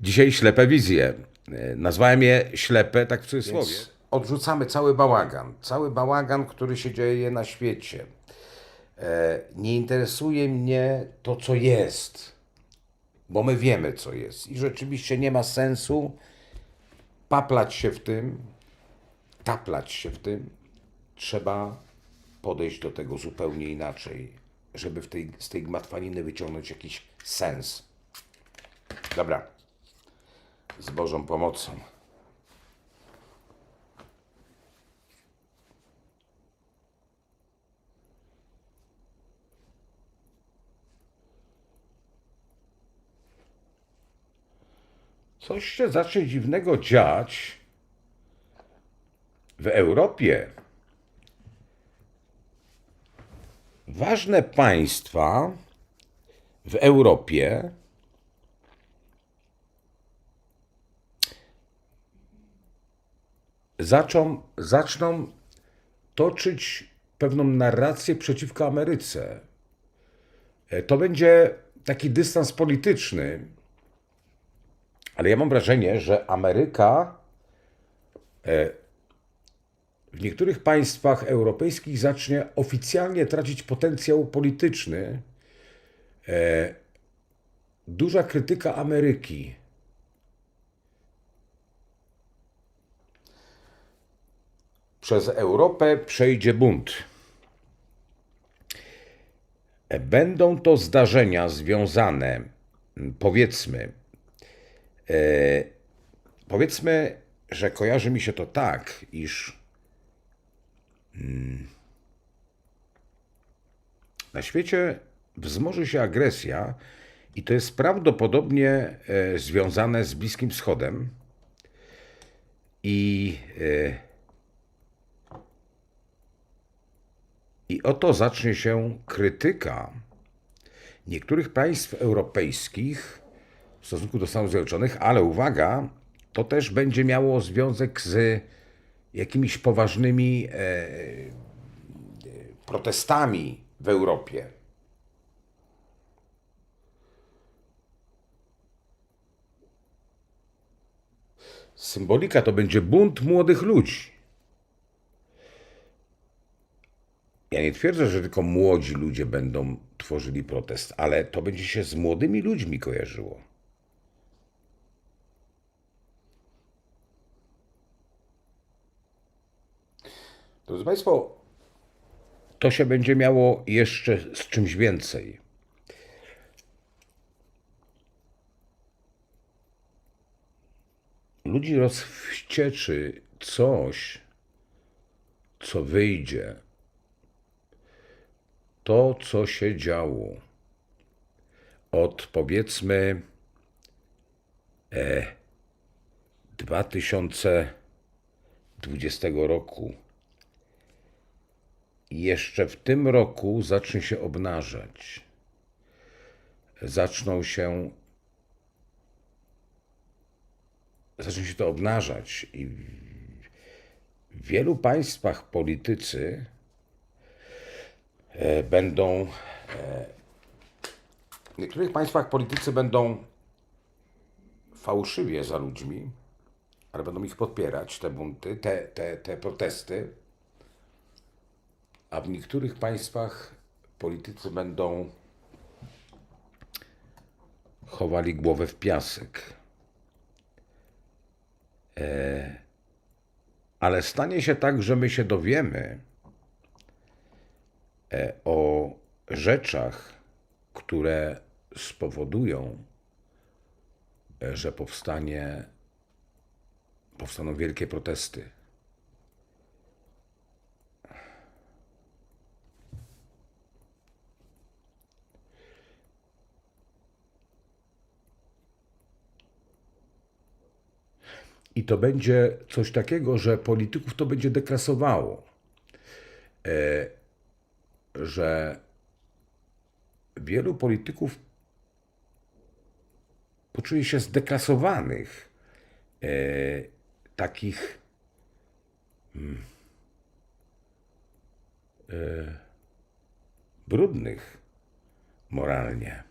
dzisiaj ślepe wizje. Nazwałem je ślepe, tak w cudzysłowie. Więc odrzucamy cały bałagan, który się dzieje na świecie. Nie interesuje mnie to, co jest, bo my wiemy, co jest. I rzeczywiście nie ma sensu paplać się w tym, taplać się w tym. Trzeba podejść do tego zupełnie inaczej, żeby z tej gmatwaniny wyciągnąć jakiś sens. Dobra, z Bożą pomocą. Coś się zacznie dziwnego dziać w Europie. Ważne państwa w Europie zaczną toczyć pewną narrację przeciwko Ameryce. To będzie taki dystans polityczny, ale ja mam wrażenie, że Ameryka w niektórych państwach europejskich zacznie oficjalnie tracić potencjał polityczny. Duża krytyka Ameryki. Przez Europę Przejdzie bunt. Będą to zdarzenia związane, powiedzmy, że kojarzy mi się to tak, iż na świecie wzmoży się agresja i to jest prawdopodobnie związane z Bliskim Wschodem i oto zacznie się krytyka niektórych państw europejskich w stosunku do Stanów Zjednoczonych, ale uwaga, to też będzie miało związek z jakimiś poważnymi protestami w Europie. Symbolika to będzie bunt młodych ludzi. Ja nie twierdzę, że tylko młodzi ludzie będą tworzyli protest, ale to będzie się z młodymi ludźmi kojarzyło. Drodzy Państwo, To się będzie miało jeszcze z czymś więcej. Ludzi rozwścieczy coś, co wyjdzie. To, co się działo od powiedzmy 2020 roku. Jeszcze w tym roku zacznie się obnażać. Zacznie się to obnażać i w wielu państwach politycy będą, w niektórych państwach politycy będą fałszywie za ludźmi, ale będą ich popierać, te bunty, te protesty, a w niektórych państwach politycy będą chowali głowę w piasek. Ale stanie się tak, że my się dowiemy o rzeczach, które spowodują, że powstaną wielkie protesty. I to będzie coś takiego, że polityków to będzie deklasowało. Że wielu polityków poczuje się zdeklasowanych, takich brudnych moralnie.